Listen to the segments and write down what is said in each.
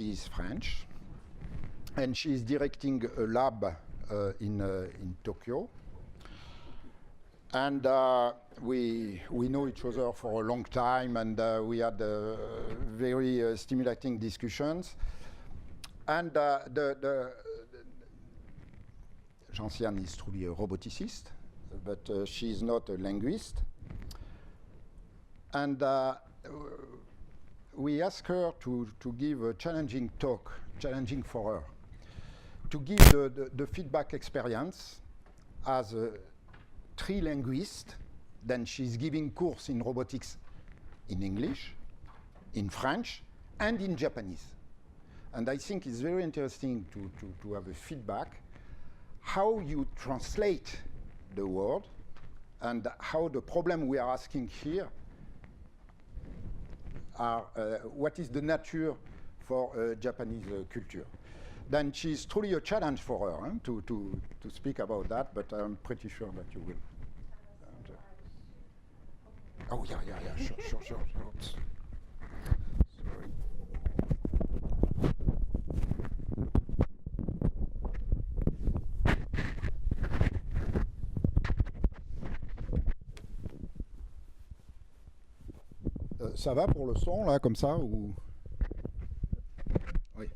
she's French, and she's directing a lab in Tokyo. And we know each other for a long time, and we had very stimulating discussions. And Gentiane is truly a roboticist, but she's not a linguist. And we asked her to give a challenging talk, challenging for her, to give the feedback experience as a trilinguist. Then she's giving course in robotics in English, in French, and in Japanese. And I think it's very interesting to have a feedback, how you translate the word, and how the problem we are asking here are, what is the nature for Japanese culture. Then she's truly a challenge for her to speak about that, but I'm pretty sure that you will. Oh, yeah, sure. Oops. Sorry. Ça va pour le son, là, comme ça, ou... Oui.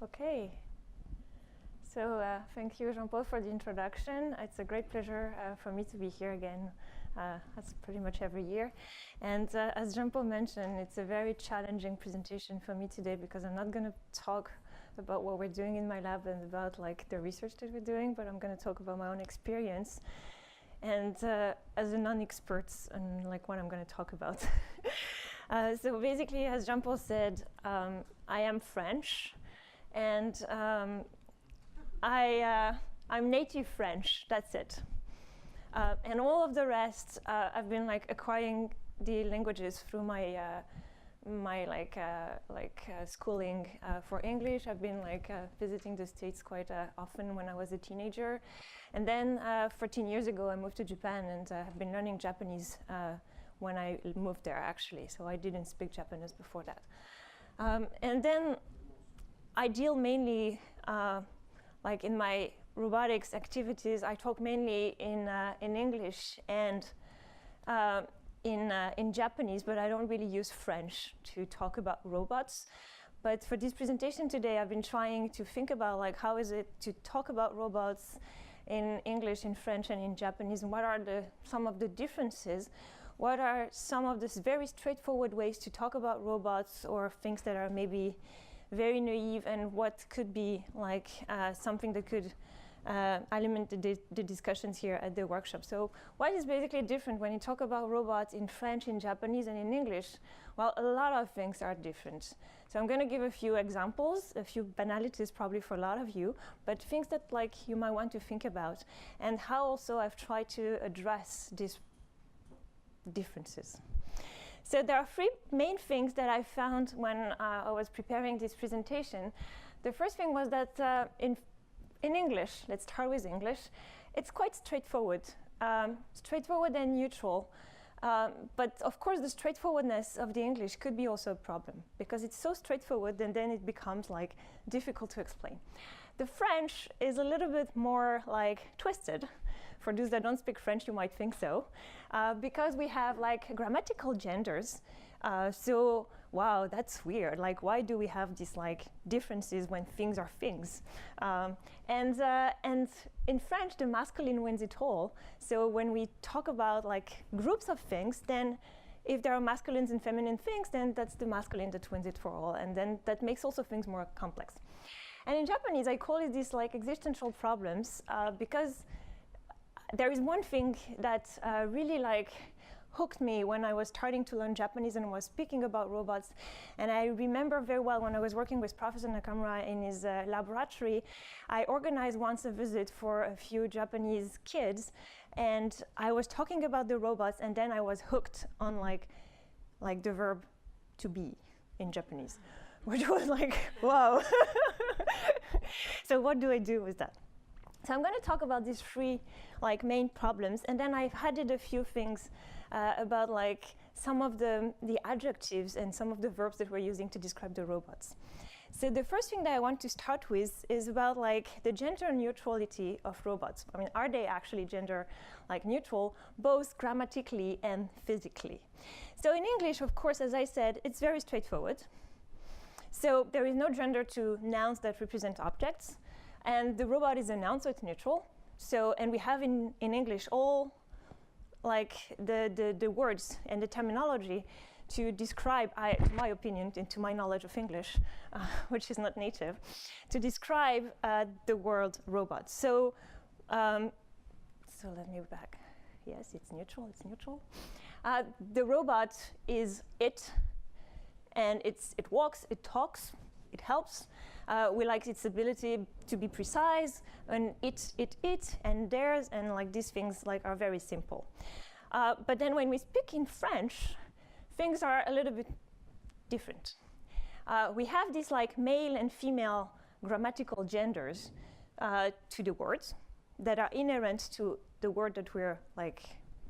Okay. So thank you, Jean-Paul, for the introduction. It's a great pleasure for me to be here again. That's pretty much every year. And as Jean-Paul mentioned, it's a very challenging presentation for me today because I'm not going to talk about what we're doing in my lab and about like the research that we're doing, but I'm going to talk about my own experience and as a non-expert on like what I'm going to talk about. So basically, as Jean-Paul said, I am French, and I'm native French. That's it. And all of the rest, I've been like acquiring the languages through my schooling for English. I've been like visiting the States quite often when I was a teenager, and then 14 years ago I moved to Japan and have been learning Japanese when I moved there actually. So I didn't speak Japanese before that, and then I deal mainly like in my robotics activities, I talk mainly in English and in Japanese, but I don't really use French to talk about robots. But for this presentation today, I've been trying to think about like how is it to talk about robots in English, in French, and in Japanese, and what are some of the differences? What are some of the very straightforward ways to talk about robots or things that are maybe very naive, and what could be like something that could element the discussions here at the workshop. So what is basically different when you talk about robots in French, in Japanese, and in English? Well, a lot of things are different. So I'm going to give a few examples, a few banalities probably for a lot of you, but things that like you might want to think about, and how also I've tried to address these differences. So there are three main things that I found when I was preparing this presentation. The first thing was that in English, let's start with English, it's quite straightforward. Straightforward and neutral. But of course, the straightforwardness of the English could be also a problem because it's so straightforward and then it becomes like difficult to explain. The French is a little bit more like twisted. For those that don't speak French, you might think so, because we have like grammatical genders. So, wow, that's weird. Like, why do we have these like differences when things are things? And in French, the masculine wins it all. So when we talk about like groups of things, then if there are masculines and feminine things, then that's the masculine that wins it for all. And then that makes also things more complex. And in Japanese, I call it these like existential problems because there is one thing that really like hooked me when I was starting to learn Japanese and was speaking about robots. And I remember very well when I was working with Professor Nakamura in his laboratory, I organized once a visit for a few Japanese kids, and I was talking about the robots, and then I was hooked on like the verb to be in Japanese, which was like, wow. So what do I do with that? So I'm going to talk about these three like main problems, and then I've added a few things about like some of the adjectives and some of the verbs that we're using to describe the robots. So the first thing that I want to start with is about like the gender neutrality of robots. I mean, are they actually gender like neutral, both grammatically and physically? So in English, of course, as I said, it's very straightforward. So there is no gender to nouns that represent objects, and the robot is a noun, so it's neutral. So, and we have in English all like the words and the terminology to describe, to my opinion, and to my knowledge of English, which is not native, to describe the word robot. So, so let me back. Yes, it's neutral, it's neutral. The robot is it, and it walks, it talks, it helps. We like its ability to be precise, and it, and theirs, and like these things like are very simple. But then when we speak in French, things are a little bit different. We have these like male and female grammatical genders to the words that are inherent to the word that we're like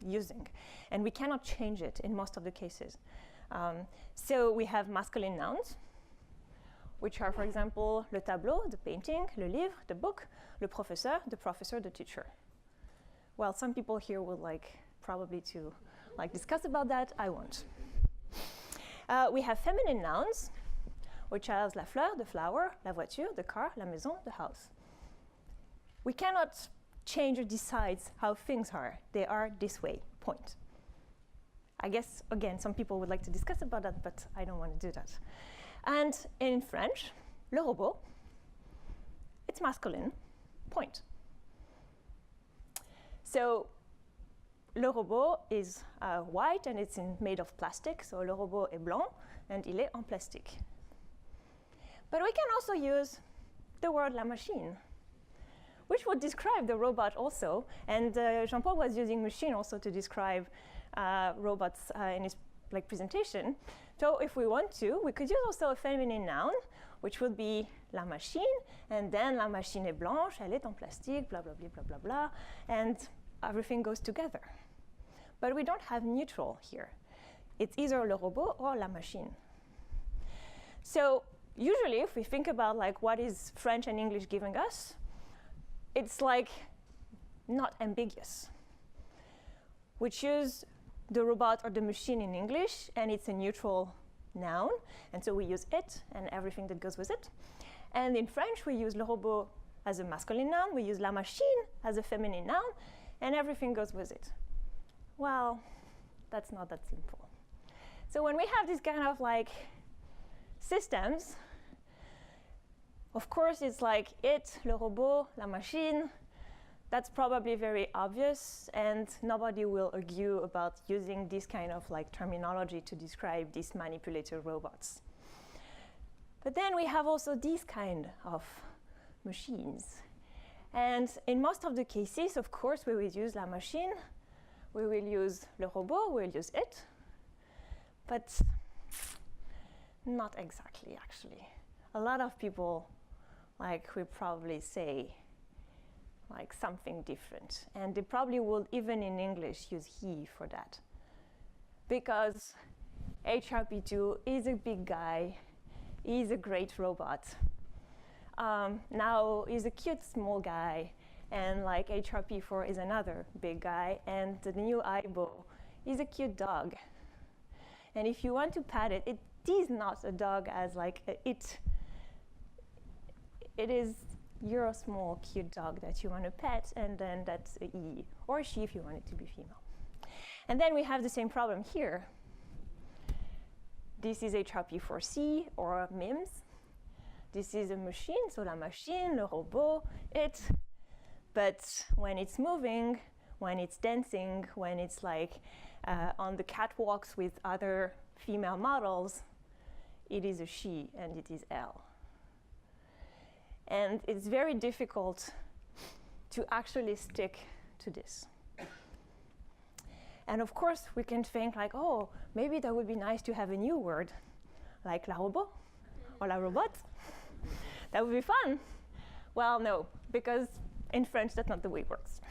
using, and we cannot change it in most of the cases. So we have masculine nouns, which are, for example, le tableau, the painting, le livre, the book, le professeur, the teacher. Well, some people here would like probably to like discuss about that. I won't. We have feminine nouns, which are la fleur, the flower, la voiture, the car, la maison, the house. We cannot change or decide how things are. They are this way, point. I guess, again, some people would like to discuss about that, but I don't want to do that. And in French, le robot, it's masculine, point. So le robot is white and it's made of plastic, so le robot est blanc and il est en plastique. But we can also use the word la machine, which would describe the robot also, and Jean-Paul was using machine also to describe robots in his like presentation. So if we want to, we could use also a feminine noun, which would be la machine, and then la machine est blanche, elle est en plastique, blah, blah, blah, blah, blah, blah, and everything goes together. But we don't have neutral here. It's either le robot or la machine. So usually if we think about like what is French and English giving us, it's like not ambiguous. We choose the robot or the machine in English, and it's a neutral noun, and so we use it and everything that goes with it. And in French, we use le robot as a masculine noun, we use la machine as a feminine noun, and everything goes with it. Well, that's not that simple. So when we have these kind of like systems, of course, it's like it, le robot, la machine. That's probably very obvious, and nobody will argue about using this kind of like terminology to describe these manipulated robots. But then we have also these kind of machines. And in most of the cases, of course, we will use la machine, we will use le robot, we will use it, but not exactly, actually. A lot of people like will probably say like something different, and they probably will even in English use he for that, because HRP2 is a big guy, he's a great robot. Now he's a cute small guy, and like HRP4 is another big guy, and the new Aibo is a cute dog. And if you want to pet it, it is not a dog as like it is your small cute dog that you want to pet, and then that's a he, or she if you want it to be female. And then we have the same problem here. This is HRP4C or MIMS. This is a machine, so la machine, le robot, it. But when it's moving, when it's dancing, when it's like on the catwalks with other female models, it is a she and it is elle. And it's very difficult to actually stick to this. And of course, we can think like, oh, maybe that would be nice to have a new word like la robot or la robot. That would be fun. Well, no, because in French, that's not the way it works.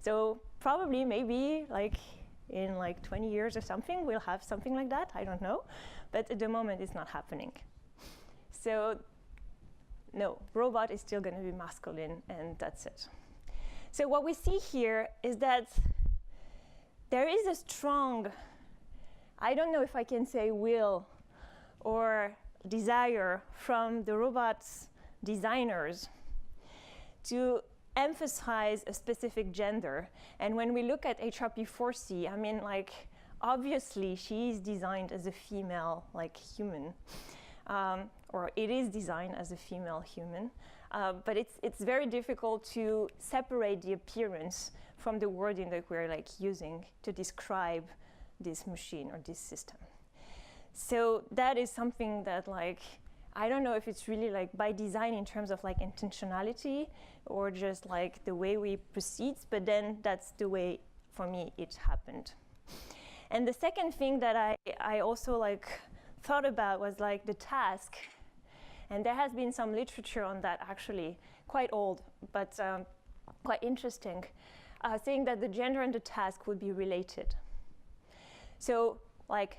So probably, maybe, like in like 20 years or something, we'll have something like that. I don't know. But at the moment, it's not happening. So no, robot is still going to be masculine, and that's it. So what we see here is that there is a strong, I don't know if I can say will or desire from the robot's designers to emphasize a specific gender. And when we look at HRP4C, I mean, like, obviously she is designed as a female, like, human, or it is designed as a female human, but it's very difficult to separate the appearance from the wording that we're like using to describe this machine or this system. So that is something that, like, I don't know if it's really like by design in terms of like intentionality or just like the way we proceed, but then that's the way, for me, it happened. And the second thing that I also like thought about was like the task. And there has been some literature on that, actually, quite old, but quite interesting, saying that the gender and the task would be related. So, like,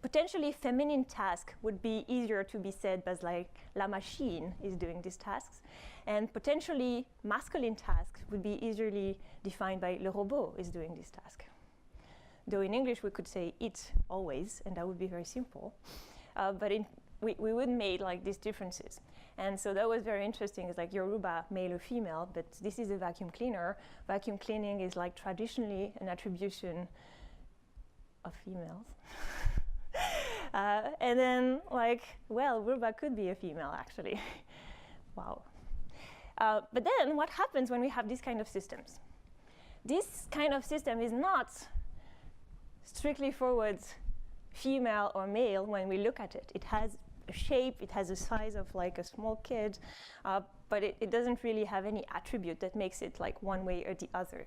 potentially feminine task would be easier to be said as like la machine is doing these tasks, and potentially masculine tasks would be easily defined by le robot is doing this task. Though in English we could say it always, and that would be very simple, but we would make like these differences. And so that was very interesting. It's like Yoruba, male or female, but this is a vacuum cleaner. Vacuum cleaning is like traditionally an attribution of females. And then, like, well, Yoruba could be a female, actually. Wow. But then what happens when we have these kind of systems? This kind of system is not strictly forward female or male when we look at it. It has a shape, it has a size of like a small kid, but it doesn't really have any attribute that makes it like one way or the other.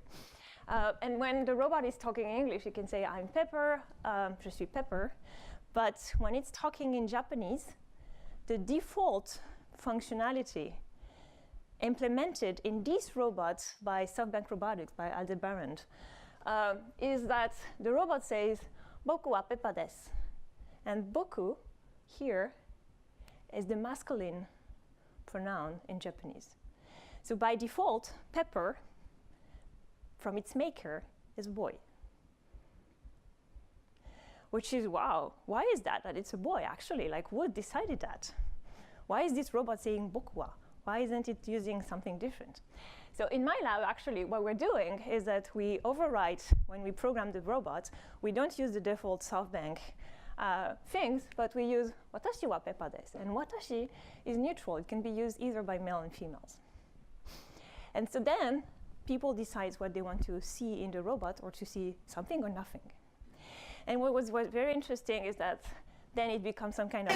And when the robot is talking in English, it can say, I'm Pepper, je suis Pepper. But when it's talking in Japanese, the default functionality implemented in these robots by SoftBank Robotics, by Aldebaran, is that the robot says, boku wa Peppa desu. And boku here is the masculine pronoun in Japanese. So by default, Pepper, from its maker, is boy. Which is, wow, why is that it's a boy, actually? Like, who decided that? Why is this robot saying bokuwa? Why isn't it using something different? So in my lab, actually, what we're doing is that we overwrite, when we program the robot, we don't use the default SoftBank things, but we use watashi wa Peppa desu. And watashi is neutral. It can be used either by male and females. And so then people decide what they want to see in the robot, or to see something or nothing. And what was very interesting is that then it becomes some kind of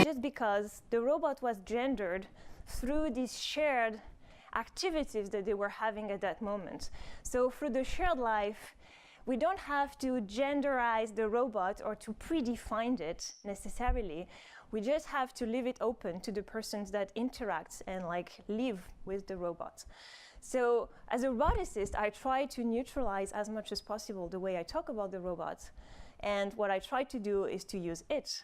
just because the robot was gendered through these shared activities that they were having at that moment. So through the shared life, we don't have to genderize the robot or to predefine it necessarily. We just have to leave it open to the persons that interact and like live with the robot. So as a roboticist, I try to neutralize as much as possible the way I talk about the robot. And what I try to do is to use it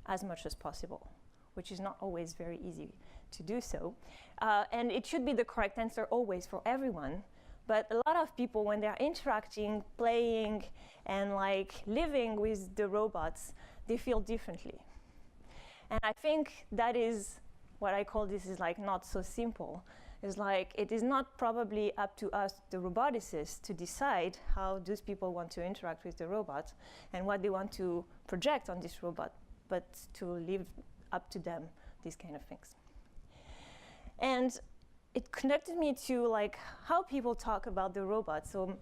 as much as possible, which is not always very easy to do so. And it should be the correct answer always for everyone. But a lot of people, when they're interacting, playing, and like living with the robots, they feel differently. And I think that is what I call this is like not so simple. is like, it is not probably up to us, the roboticists, to decide how those people want to interact with the robot and what they want to project on this robot, but to leave up to them these kind of things. And it connected me to like how people talk about the robot. So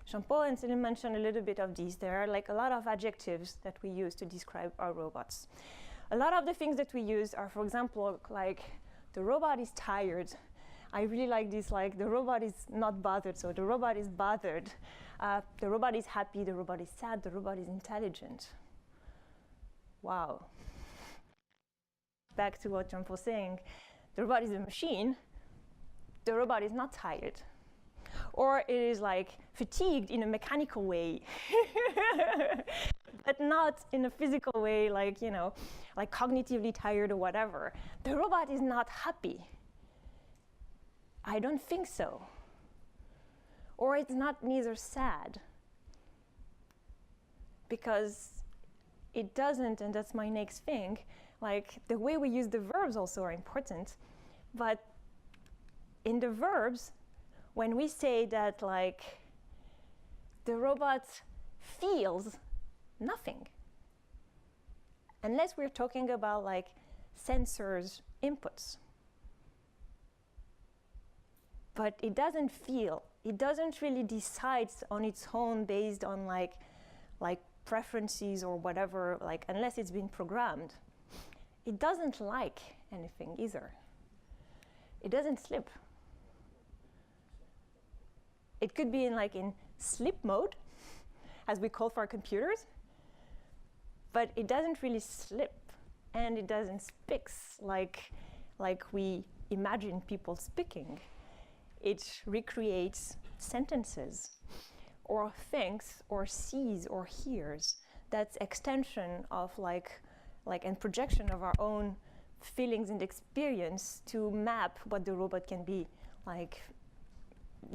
Jean-Paul and Céline mentioned a little bit of these. There are like a lot of adjectives that we use to describe our robots. A lot of the things that we use are, for example, like the robot is tired. I really like this, like the robot is not bothered, so the robot is bothered. The robot is happy, the robot is sad, the robot is intelligent. Wow. Back to what Jean-Paul was saying, the robot is a machine, the robot is not tired. Or it is like fatigued in a mechanical way, but not in a physical way, like, you know, like cognitively tired or whatever. The robot is not happy. I don't think so. Or it's not neither sad, because it doesn't, and that's my next thing, like the way we use the verbs also are important, but in the verbs, when we say that like the robot feels nothing, unless we're talking about like sensors inputs, but it doesn't feel, it doesn't really decide on its own based on like preferences or whatever, like unless it's been programmed. It doesn't like anything either. It doesn't sleep. It could be in sleep mode, as we call for our computers, but it doesn't really sleep, and it doesn't speak like we imagine people speaking. It recreates sentences, or thinks, or sees, or hears. That's extension of and projection of our own feelings and experience to map what the robot can be like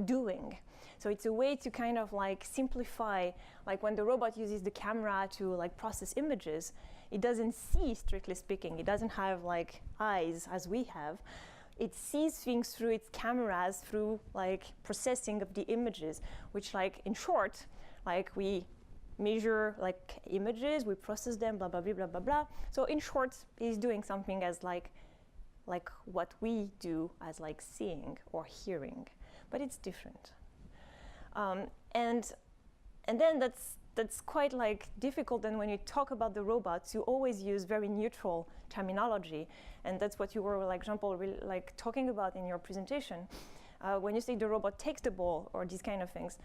doing. So it's a way to kind of like simplify, like when the robot uses the camera to like process images, it doesn't see, strictly speaking. It doesn't have like eyes as we have. It sees things through its cameras, through like processing of the images, which like in short, like we measure like images, we process them, blah, blah, blah, blah, blah, blah. So in short, it's doing something as like what we do as like seeing or hearing, but it's different. And then that's quite like difficult. And when you talk about the robots, you always use very neutral terminology, and that's what you were like Jean-Paul really like talking about in your presentation. When you say the robot takes the ball or these kind of things,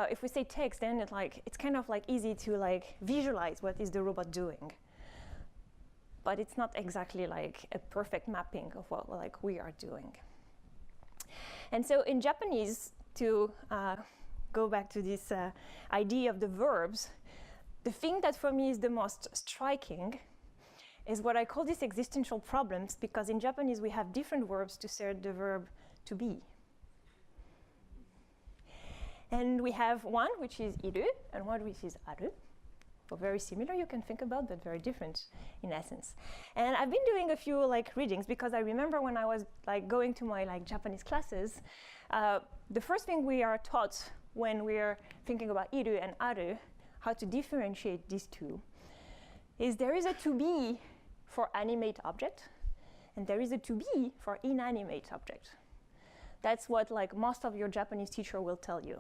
if we say takes, then it's kind of like easy to like visualize what is the robot doing. But it's not exactly like a perfect mapping of what like we are doing. And so in Japanese, to go back to this idea of the verbs, the thing that for me is the most striking is what I call these existential problems, because in Japanese we have different verbs to say the verb to be. And we have one which is iru and one which is aru. So very similar, you can think about, but very different in essence. And I've been doing a few like readings, because I remember when I was like going to my like Japanese classes, the first thing we are taught when we're thinking about iru and aru, how to differentiate these two, is there is a to be for animate object, and there is a to be for inanimate object. That's what like most of your Japanese teacher will tell you,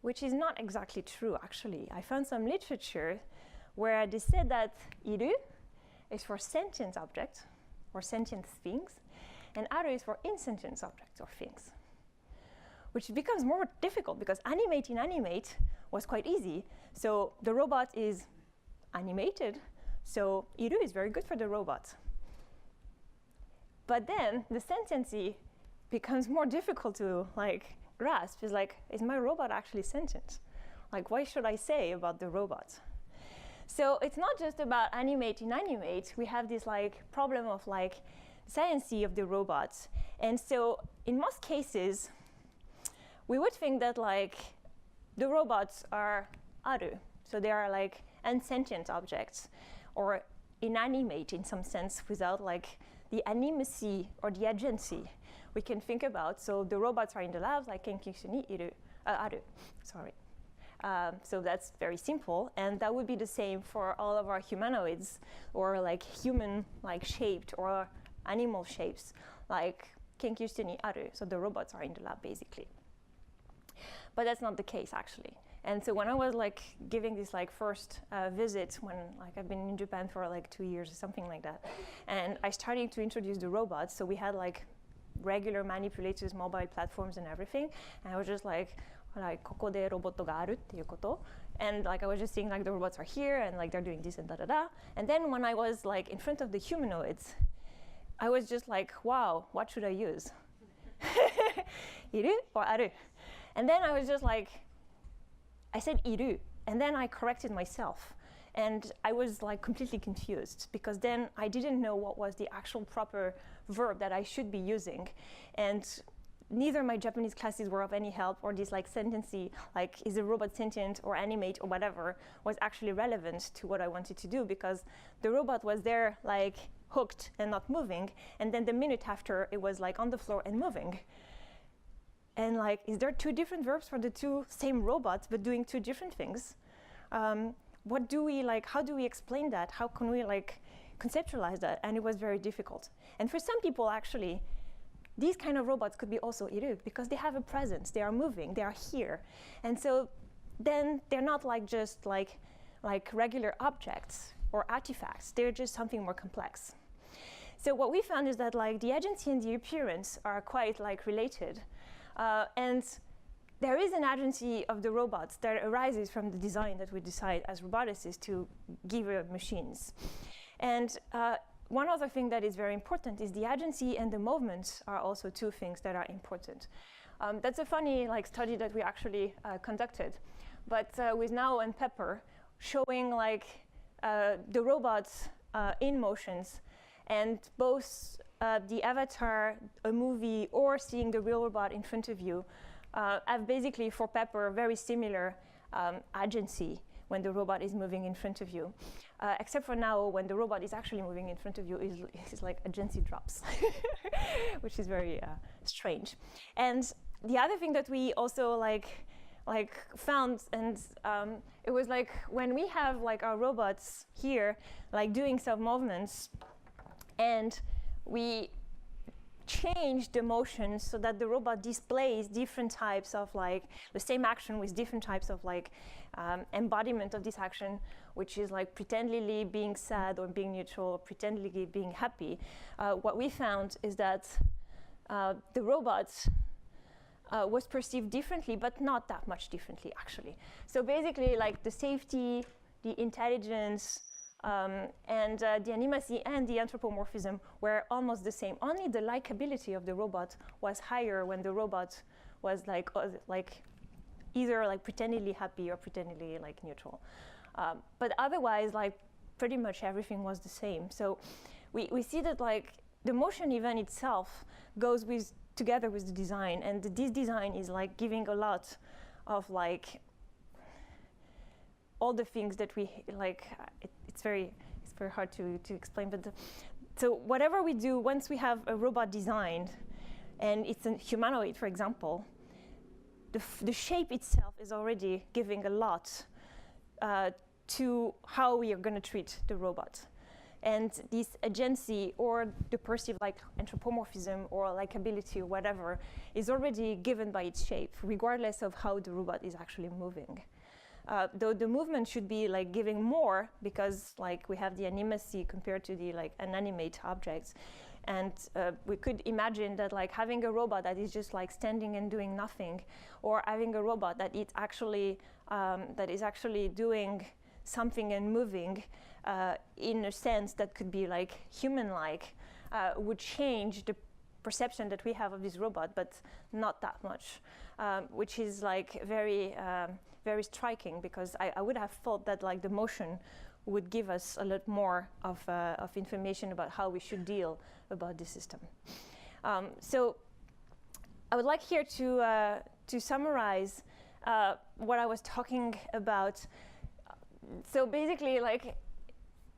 which is not exactly true, actually. I found some literature where they said that iru is for sentient objects or sentient things, and aru is for insentient objects or things, which becomes more difficult because inanimate was quite easy. So the robot is animated, so iru is very good for the robot. But then the sentiency becomes more difficult to like grasp. Is like, is my robot actually sentient? Like, what should I say about the robot? So it's not just about animate, inanimate. We have this like problem of like sciency of the robots. And so in most cases, we would think that like the robots are aru, so they are like unsentient objects, or inanimate in some sense, without like the animacy or the agency, we can think about. So the robots are in the labs, like 研究室にいる, ある, sorry. So that's very simple, and that would be the same for all of our humanoids, or like human like shaped or animal shapes, like 研究室にある. So the robots are in the lab basically. But that's not the case actually. And so when I was like giving this like first visit, when like I've been in Japan for like 2 years or something like that, and I started to introduce the robots. So we had like regular manipulators, mobile platforms, and everything. And I was just like ここでロボットがあるっていうこと. And like I was just saying like the robots are here and like they're doing this and da da da. And then when I was like in front of the humanoids, I was just like, wow, what should I use? いる or ある? And then I was just like, I said いる, and then I corrected myself. And I was like completely confused because then I didn't know what was the actual proper verb that I should be using. And neither my Japanese classes were of any help, or this like sentency, like is a robot sentient or animate or whatever, was actually relevant to what I wanted to do, because the robot was there like hooked and not moving, and then the minute after it was like on the floor and moving. And like, is there two different verbs for the two same robots but doing two different things? What do we like, how do we explain that? How can we like conceptualize that? And it was very difficult. And for some people actually, these kind of robots could be also iru, because they have a presence, they are moving, they are here. And so then they're not like just like regular objects or artifacts, they're just something more complex. So what we found is that like the agency and the appearance are quite like related. And there is an agency of the robots that arises from the design that we decide as roboticists to give machines. And one other thing that is very important is the agency and the movements are also two things that are important. That's a funny like study that we actually conducted, but with Nao and Pepper, showing like the robots in motions, and both the avatar, a movie, or seeing the real robot in front of you have basically, for Pepper, very similar agency when the robot is moving in front of you. Except for now, when the robot is actually moving in front of you, it's like agency drops, which is very strange. And the other thing that we also like found, and it was like when we have like our robots here, like doing some movements, and we change the motion so that the robot displays different types of like the same action with different types of like embodiment of this action, which is like pretendingly being sad or being neutral, or pretendingly being happy. What we found is that the robot was perceived differently, but not that much differently actually. So basically like the safety, the intelligence, and the animacy and the anthropomorphism were almost the same. Only the likability of the robot was higher when the robot was like either like pretendingly happy or pretendingly like neutral. But otherwise, like pretty much everything was the same. So we see that like the motion event itself goes together with the design, and this design is like giving a lot of like all the things that we like. It's very hard to explain, but so whatever we do, once we have a robot designed and it's a humanoid, for example, the shape itself is already giving a lot to how we are going to treat the robot. And this agency or the perceived like anthropomorphism or likability or whatever is already given by its shape, regardless of how the robot is actually moving. Though the movement should be like giving more, because like we have the animacy compared to the like inanimate objects, and we could imagine that like having a robot that is just like standing and doing nothing, or having a robot that is actually doing something and moving in a sense that could be like human-like, would change the perception that we have of this robot, but not that much, which is like very striking, because I would have thought that like the motion would give us a lot more of information about how we should deal about the system. So I would like here to summarize what I was talking about. So basically, like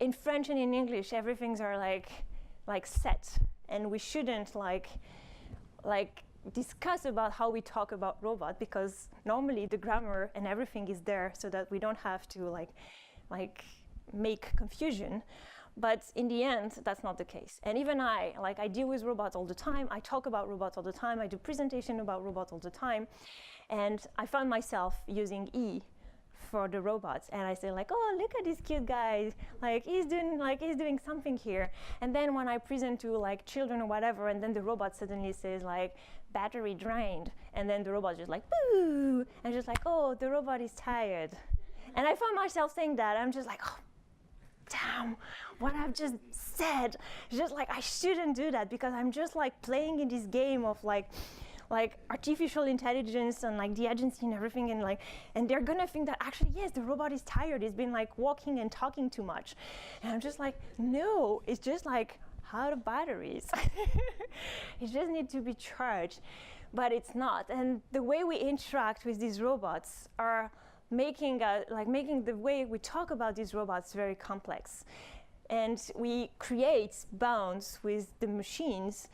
in French and in English, everything's are like set, and we shouldn't like like discuss about how we talk about robot, because normally the grammar and everything is there so that we don't have to like make confusion. But in the end, that's not the case. And even I deal with robots all the time. I talk about robots all the time. I do presentation about robots all the time. And I found myself using E for the robots. And I say like, oh, look at this cute guy. Like he's doing something here. And then when I present to like children or whatever, and then the robot suddenly says like, battery drained. And then the robot just like, boo. And just like, oh, the robot is tired. And I found myself saying that. I'm just like, oh, damn, what I've just said. It's just like I shouldn't do that, because I'm just like playing in this game of like artificial intelligence and like the agency and everything, and they're gonna think that actually yes, the robot is tired, it's been like walking and talking too much. And I'm just like, no, it's just like how the batteries. It just needs to be charged, but it's not. And the way we interact with these robots are making the way we talk about these robots very complex. And we create bounds with the machines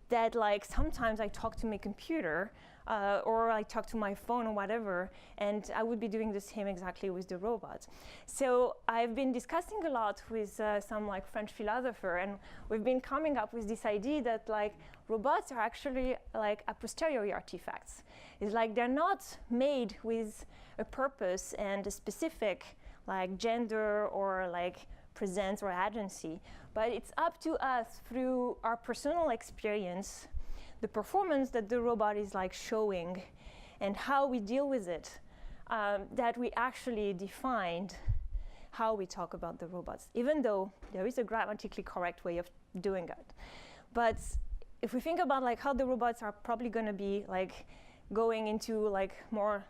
that like sometimes I talk to my computer or I talk to my phone or whatever, and I would be doing the same exactly with the robot. So I've been discussing a lot with some like French philosopher, and we've been coming up with this idea that like robots are actually like a posteriori artifacts. It's like they're not made with a purpose and a specific like gender or like presence or agency, but it's up to us through our personal experience, the performance that the robot is like showing and how we deal with it, that we actually defined how we talk about the robots, even though there is a grammatically correct way of doing it. But if we think about like how the robots are probably going to be like going into like more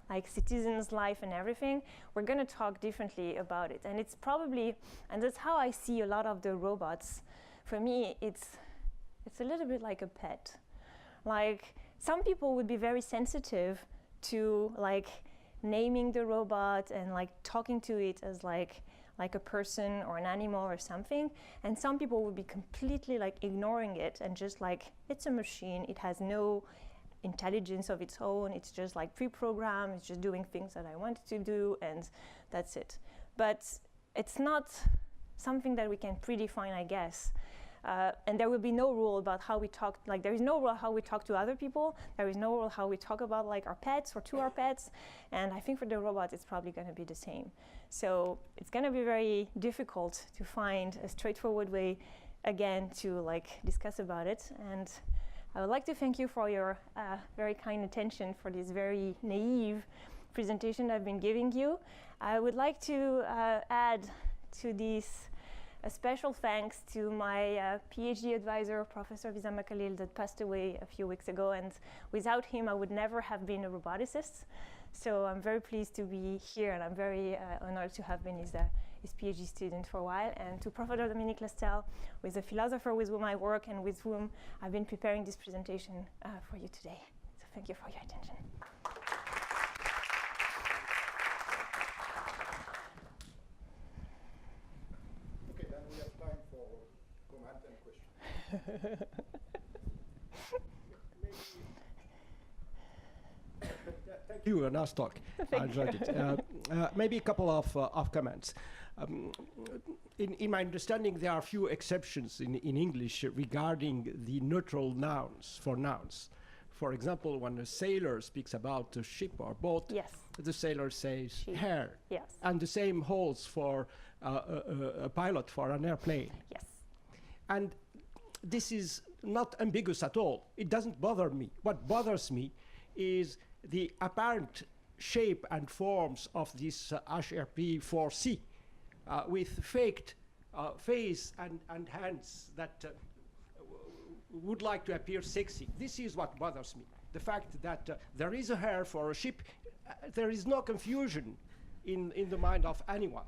like citizens' life and everything, we're going to talk differently about it. And it's probably, and that's how I see a lot of the robots. For me, it's a little bit like a pet. Like some people would be very sensitive to like naming the robot and like talking to it as like a person or an animal or something. And some people would be completely like ignoring it and just like, it's a machine, it has no intelligence of its own, it's just like pre-programmed, it's just doing things that I want it to do, and that's it. But it's not something that we can predefine, I guess. And there will be no rule about how we talk, like there is no rule how we talk to other people, there is no rule how we talk about like our pets or to our pets, and I think for the robots it's probably going to be the same. So it's going to be very difficult to find a straightforward way, again, to like discuss about it. And I would like to thank you for your very kind attention for this very naive presentation I've been giving you. I would like to add to this a special thanks to my PhD advisor, Professor Wissam Makhalil, that passed away a few weeks ago, and without him I would never have been a roboticist. So I'm very pleased to be here, and I'm very honored to have been his PhD student for a while, and to Professor Dominique Lestel, who is a philosopher with whom I work and with whom I've been preparing this presentation for you today. So thank you for your attention. Okay, then we have time for comment and question. Thank you, nice talk. I enjoyed it. Maybe a couple of comments. In my understanding, there are a few exceptions in English regarding the neutral nouns for nouns. For example, when a sailor speaks about a ship or boat, Yes. the sailor says She. hair. Yes. And the same holds for a pilot for an airplane. Yes. And this is not ambiguous at all. It doesn't bother me. What bothers me is the apparent shape and forms of this HRP4C with faked face and hands that would like to appear sexy. This is what bothers me. The fact that there is a hair for a ship, there is no confusion in the mind of anyone.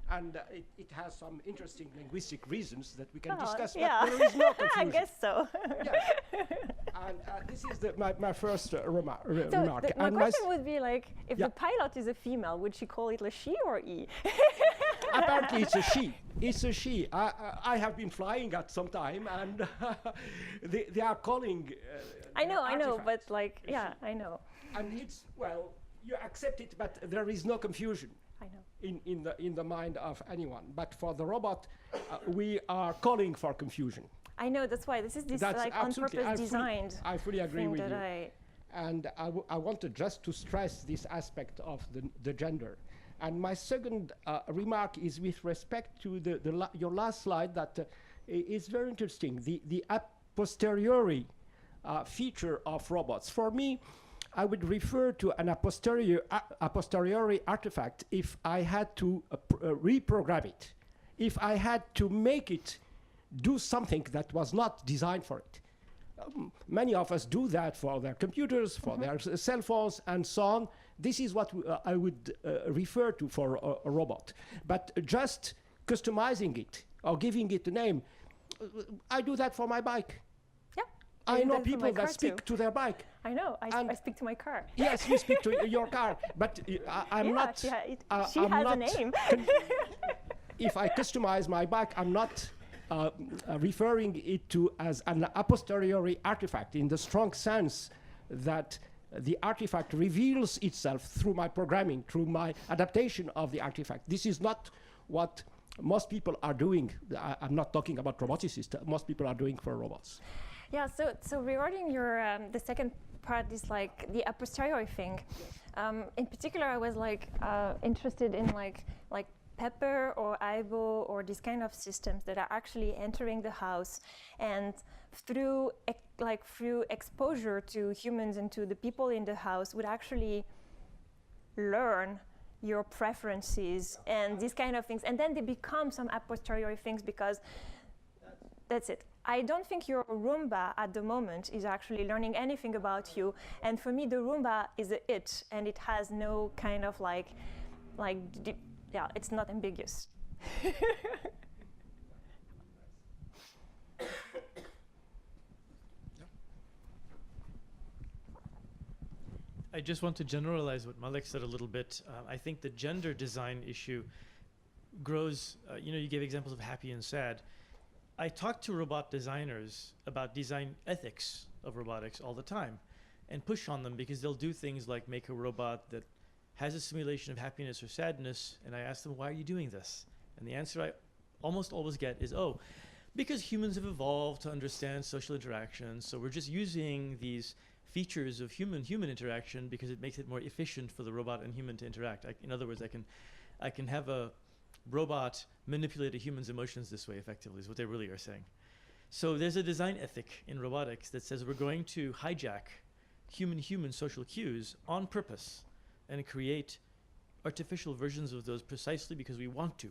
And it has some interesting linguistic reasons that we can discuss, yeah. but there is no confusion. I guess so. Yeah. And this is my first remark. My question would be like, if the pilot is a female, would she call it a she or E? apparently it's a she. It's a she. I have been flying at some time, and they are calling. I know, artifacts but like, a yeah, she. I know. And it's, well, you accept it, but there is no confusion I know. in the mind of anyone. But for the robot, we are calling for confusion. I know, that's why this is this That's like on absolutely- purpose designed I fully agree thing with that you. And I wanted just to stress this aspect of the gender. And my second remark is with respect to your last slide that is very interesting, the a posteriori feature of robots. For me, I would refer to an a posteriori artifact if I had to reprogram it, if I had to make it do something that was not designed for it. Many of us do that for their computers, for their cell phones, and so on. This is what I would refer to for a robot. But just customizing it or giving it a name, I do that for my bike. Yeah. I do know that for my people car that speak too. to their bike. I know, and- I speak to my car. Yes, you speak to your car, but I'm Yeah, not. she I'm has a not name. If I customize my bike, I'm not referring it to as an a posteriori artifact in the strong sense that the artifact reveals itself through my programming, through my adaptation of the artifact. This is not what most people are doing. I'm not talking about roboticists. Most people are doing for robots. Yeah, so regarding your the second part is like the a posteriori thing. In particular, I was like interested in like Pepper or Aibo or these kind of systems that are actually entering the house, and through through exposure to humans and to the people in the house would actually learn your preferences and these kind of things, and then they become some a posteriori things because that's it. I don't think your Roomba at the moment is actually learning anything about you, and for me the Roomba is a it, and it has no kind of yeah, it's not ambiguous. I just want to generalize what Malik said a little bit. I think the gender design issue grows, you gave examples of happy and sad. I talk to robot designers about design ethics of robotics all the time and push on them because they'll do things like make a robot that has a simulation of happiness or sadness, and I ask them, why are you doing this? And the answer I almost always get is, because humans have evolved to understand social interactions, so we're just using these features of human interaction because it makes it more efficient for the robot and human to interact. In other words, I can have a robot manipulate a human's emotions this way effectively, is what they really are saying. So there's a design ethic in robotics that says we're going to hijack human social cues on purpose and create artificial versions of those precisely because we want to.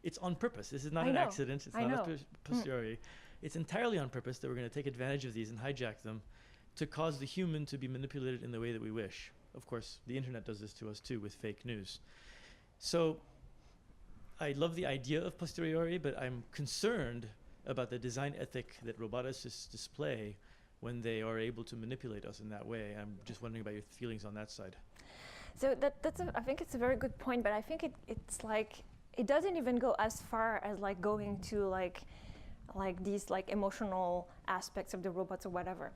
It's on purpose. This is not an accident. It's not a posteriori. It's entirely on purpose that we're going to take advantage of these and hijack them to cause the human to be manipulated in the way that we wish. Of course, the internet does this to us too with fake news. So I love the idea of posteriori, but I'm concerned about the design ethic that roboticists display when they are able to manipulate us in that way. I'm just wondering about your feelings on that side. So I think it's a very good point, but I think it's like it doesn't even go as far as like going to like these like emotional aspects of the robots or whatever.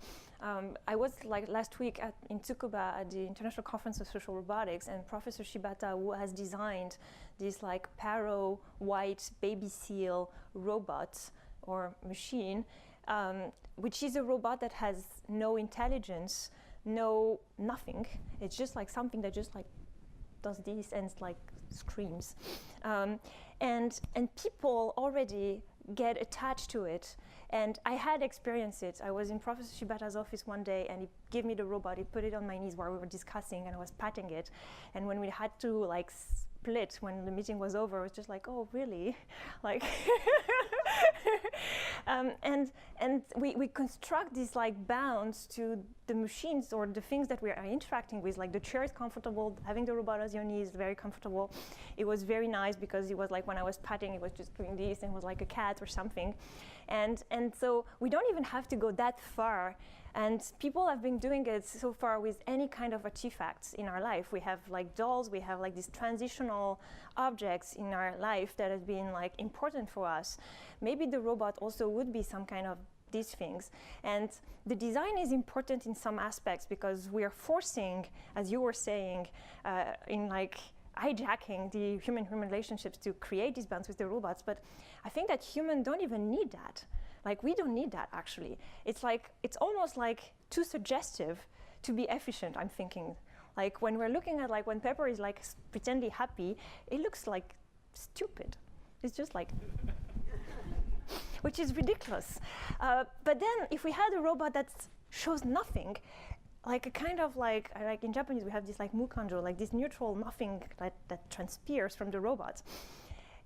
I was like last week in Tsukuba at the International Conference of Social Robotics, and Professor Shibata, who has designed this like Paro white baby seal robot or machine, which is a robot that has no intelligence, nothing. It's just like something that just like does this and like screams, and people already get attached to it. And I had experienced it. I was in Professor Shibata's office one day, and he gave me the robot. He put it on my knees while we were discussing, and I was patting it. And when we had to like split, when the meeting was over, it was just like, oh, really? Like, and we construct these like bounds to the machines or the things that we are interacting with. Like the chair is comfortable, having the robot on your knee is very comfortable. It was very nice because it was like when I was patting, it was just doing this and was like a cat or something. And so we don't even have to go that far. And people have been doing it so far with any kind of artifacts in our life. We have like dolls, we have like these transitional objects in our life that have been like important for us. Maybe the robot also would be some kind of these things. And the design is important in some aspects because we are forcing, as you were saying, in like hijacking the human-human relationships to create these bonds with the robots. But I think that humans don't even need that. Like, we don't need that, actually. It's like, it's almost like too suggestive to be efficient, I'm thinking. Like, when we're looking at, like, when Pepper is, like, pretending happy, it looks, like, stupid. It's just, like, which is ridiculous. But then, if we had a robot that shows nothing, like a kind of, like in Japanese, we have this, like, mukanjo, like this neutral nothing that transpires from the robot.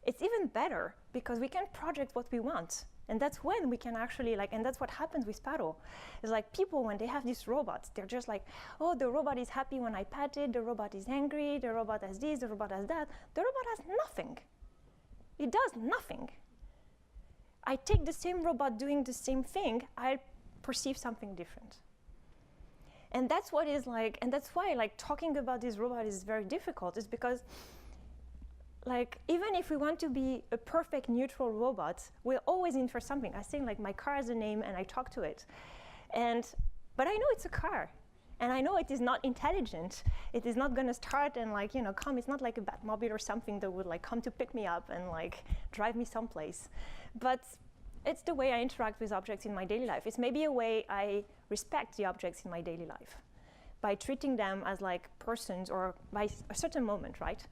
It's even better, because we can project what we want. And that's when we can actually, like, and that's what happens with Paro. It's like people, when they have these robots, they're just like, oh, the robot is happy when I pat it, the robot is angry, the robot has this, the robot has that. The robot has nothing. It does nothing. I take the same robot doing the same thing, I perceive something different. And that's what is like, and that's why, like, talking about this robot is very difficult, is because, like, even if we want to be a perfect neutral robot, we're always in for something. I think, like, my car has a name and I talk to it. But I know it's a car. And I know it is not intelligent. It is not going to start and, like, you know, come. It's not like a Batmobile or something that would, like, come to pick me up and, like, drive me someplace. But it's the way I interact with objects in my daily life. It's maybe a way I respect the objects in my daily life by treating them as, like, persons or by a certain moment, right?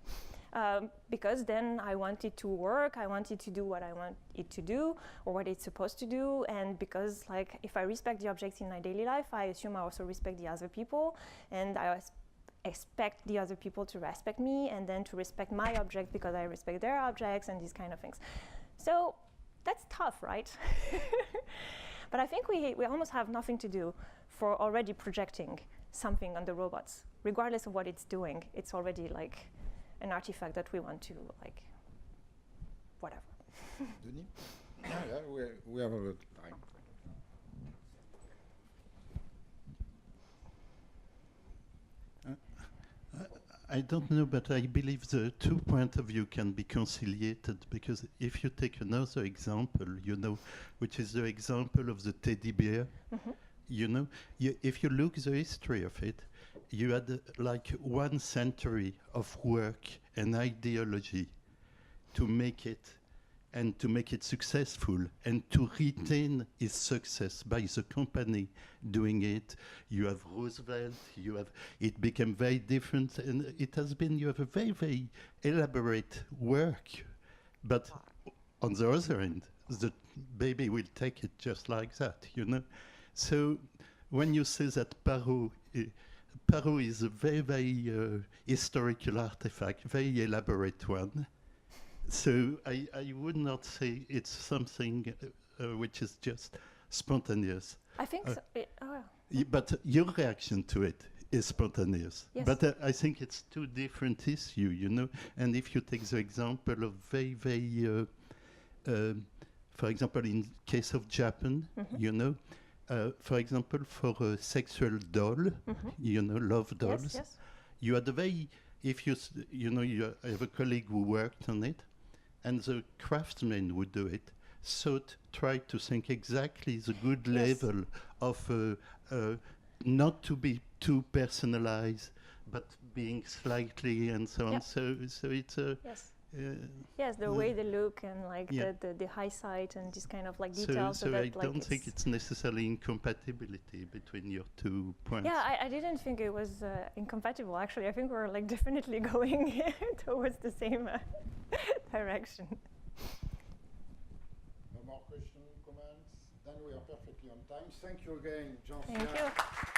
Because then I want it to work, I want it to do what I want it to do, or what it's supposed to do, and because, like, if I respect the objects in my daily life, I assume I also respect the other people, and I expect the other people to respect me, and then to respect my object because I respect their objects, and these kind of things. So that's tough, right? But I think we almost have nothing to do for already projecting something on the robots. Regardless of what it's doing, it's already, like, an artifact that we want to, like, whatever. Denis? Yeah, we have a little time. I don't know, but I believe the 2 points of view can be conciliated, because if you take another example, you know, which is the example of the teddy bear, you know, if you look the history of it, you had like 1 century of work and ideology to make it, and to make it successful, and to retain its success by the company doing it. You have Roosevelt, you have, it became very different, and it has been, you have a very, very elaborate work. But on the other end, the baby will take it just like that, you know? So when you say that Paro is a very, very historical artifact, very elaborate one. So I would not say it's something which is just spontaneous. I think so. But your reaction to it is spontaneous. Yes. But I think it's 2 different issues, you know. And if you take the example of very, very, for example, in case of Japan, you know, for example, for a sexual doll, you know, love dolls, yes. you had a very, if you, you know, I have a colleague who worked on it, and the craftsman would do it, so try to think exactly the good level of not to be too personalized, but being slightly and so on. So it's a yes, the way they look and, like, the high side and this kind of, like, details. So that, I don't think it's necessarily incompatibility between your 2 points. Yeah, I didn't think it was incompatible, actually. I think we're, like, definitely going towards the same direction. No more questions, comments? Then we are perfectly on time. Thank you again, Gentiane. Thank you.